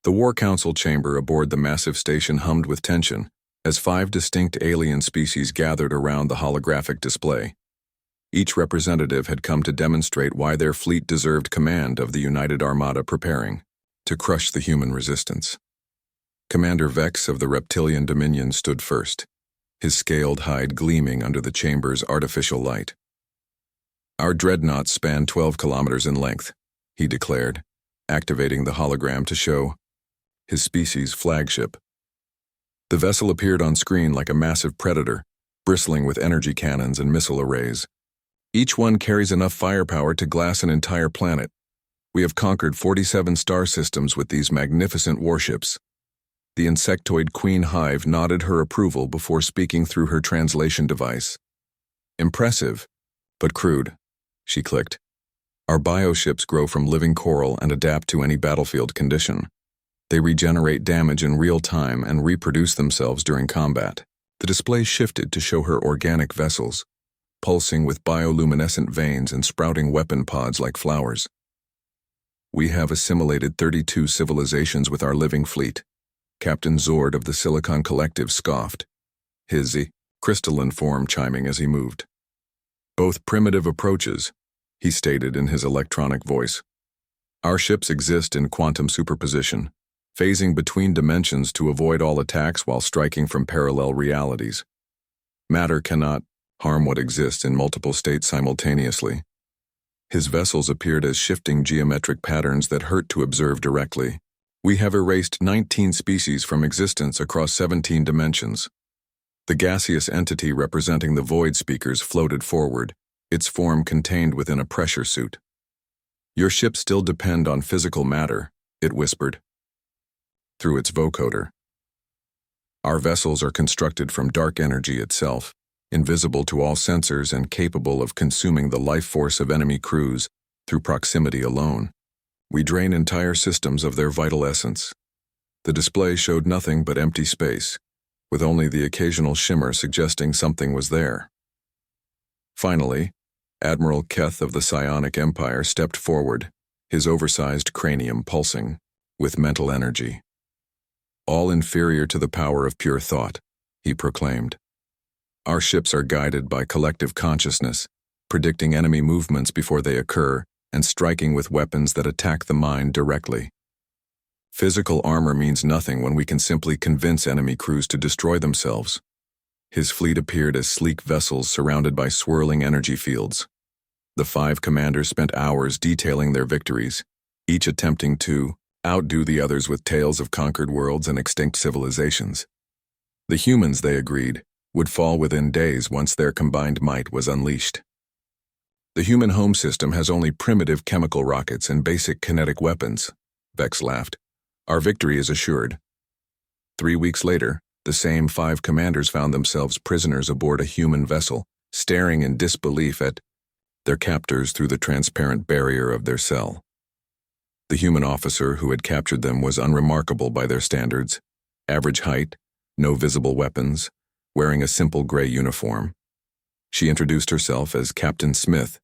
The War Council chamber aboard the massive station hummed with tension as 5 distinct alien species gathered around the holographic display. Each representative had come to demonstrate why their fleet deserved command of the United Armada preparing to crush the human resistance. Commander Vex of the Reptilian Dominion stood first, his scaled hide gleaming under the chamber's artificial light. "Our dreadnoughts span 12 kilometers in length," he declared, activating the hologram to show his species' flagship. The vessel appeared on screen like a massive predator, bristling with energy cannons and missile arrays. "Each one carries enough firepower to glass an entire planet. We have conquered 47 star systems with these magnificent warships." The insectoid Queen Hive nodded her approval before speaking through her translation device. "Impressive, but crude," she clicked. "Our bioships grow from living coral and adapt to any battlefield condition. They regenerate damage in real time and reproduce themselves during combat." The display shifted to show her organic vessels, pulsing with bioluminescent veins and sprouting weapon pods like flowers. "We have assimilated 32 civilizations with our living fleet," Captain Zord of the Silicon Collective scoffed, his crystalline form chiming as he moved. "Both primitive approaches," he stated in his electronic voice. "Our ships exist in quantum superposition, phasing between dimensions to avoid all attacks while striking from parallel realities. Matter cannot harm what exists in multiple states simultaneously." His vessels appeared as shifting geometric patterns that hurt to observe directly. "We have erased 19 species from existence across 17 dimensions." The gaseous entity representing the void speakers floated forward, its form contained within a pressure suit. "Your ships still depend on physical matter," it whispered through its vocoder. "Our vessels are constructed from dark energy itself, invisible to all sensors and capable of consuming the life force of enemy crews through proximity alone. We drain entire systems of their vital essence." The display showed nothing but empty space, with only the occasional shimmer suggesting something was there. Finally, Admiral Keth of the Psionic Empire stepped forward, his oversized cranium pulsing with mental energy. "All inferior to the power of pure thought," he proclaimed. "Our ships are guided by collective consciousness, predicting enemy movements before they occur and striking with weapons that attack the mind directly. Physical armor means nothing when we can simply convince enemy crews to destroy themselves." His fleet appeared as sleek vessels surrounded by swirling energy fields. The 5 commanders spent hours detailing their victories, each attempting to outdo the others with tales of conquered worlds and extinct civilizations. The humans, they agreed, would fall within days once their combined might was unleashed. "The human home system has only primitive chemical rockets and basic kinetic weapons," Vex laughed. "Our victory is assured." 3 weeks later, the same 5 commanders found themselves prisoners aboard a human vessel, staring in disbelief at their captors through the transparent barrier of their cell. The human officer who had captured them was unremarkable by their standards: average height, no visible weapons, wearing a simple gray uniform. She introduced herself as Captain Smith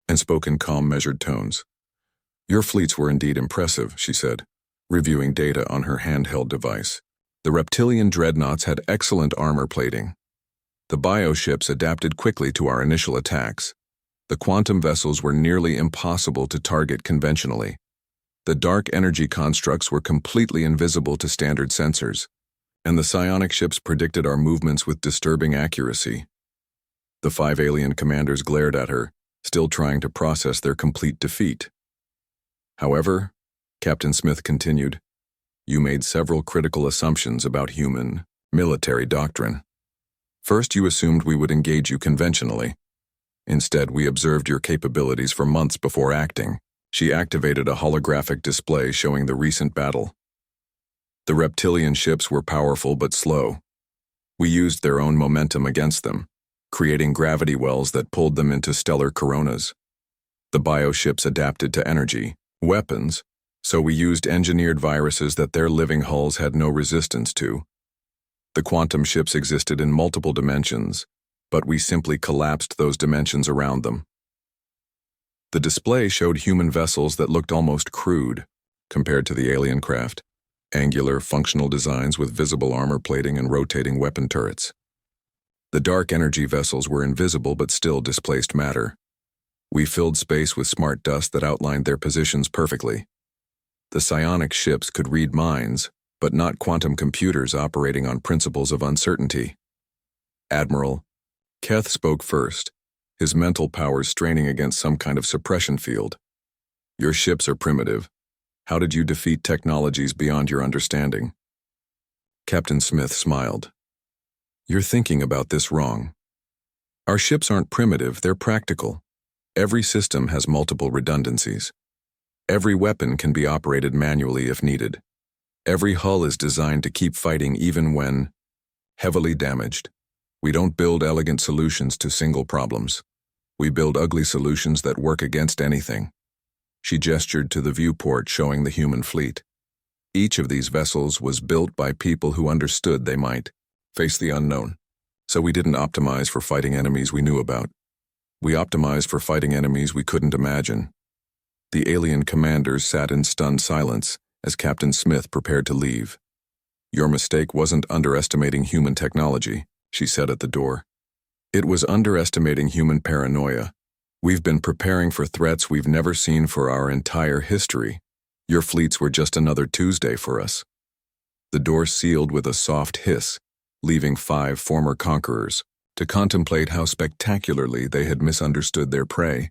and spoke in calm, measured tones. "Your fleets were indeed impressive," she said, reviewing data on her handheld device. "The reptilian dreadnoughts had excellent armor plating. The bioships adapted quickly to our initial attacks. The quantum vessels were nearly impossible to target conventionally. The dark energy constructs were completely invisible to standard sensors, and the psionic ships predicted our movements with disturbing accuracy." The 5 alien commanders glared at her, still trying to process their complete defeat. "However," Captain Smith continued, "you made several critical assumptions about human military doctrine. First, you assumed we would engage you conventionally. Instead, we observed your capabilities for months before acting." She activated a holographic display showing the recent battle. "The reptilian ships were powerful but slow. We used their own momentum against them, creating gravity wells that pulled them into stellar coronas. The bioships adapted to energy, weapons, so we used engineered viruses that their living hulls had no resistance to. The quantum ships existed in multiple dimensions, but we simply collapsed those dimensions around them." The display showed human vessels that looked almost crude compared to the alien craft. angular, functional designs with visible armor plating and rotating weapon turrets. The dark energy vessels were invisible but still displaced matter. We filled space with smart dust that outlined their positions perfectly. The psionic ships could read minds, but not quantum computers operating on principles of uncertainty. Admiral, Keth spoke first, his mental powers straining against some kind of suppression field. Your ships are primitive. How did you defeat technologies beyond your understanding? Captain Smith smiled. You're thinking about this wrong. Our ships aren't primitive, they're practical. Every system has multiple redundancies. Every weapon can be operated manually if needed. Every hull is designed to keep fighting even when heavily damaged. We don't build elegant solutions to single problems. We build ugly solutions that work against anything. She gestured to the viewport showing the human fleet. Each of these vessels was built by people who understood they might face the unknown. So we didn't optimize for fighting enemies we knew about. We optimized for fighting enemies we couldn't imagine. The alien commanders sat in stunned silence as Captain Smith prepared to leave. Your mistake wasn't underestimating human technology, she said at the door. It was underestimating human paranoia. We've been preparing for threats we've never seen for our entire history. Your fleets were just another Tuesday for us. The door sealed with a soft hiss, leaving 5 former conquerors to contemplate how spectacularly they had misunderstood their prey.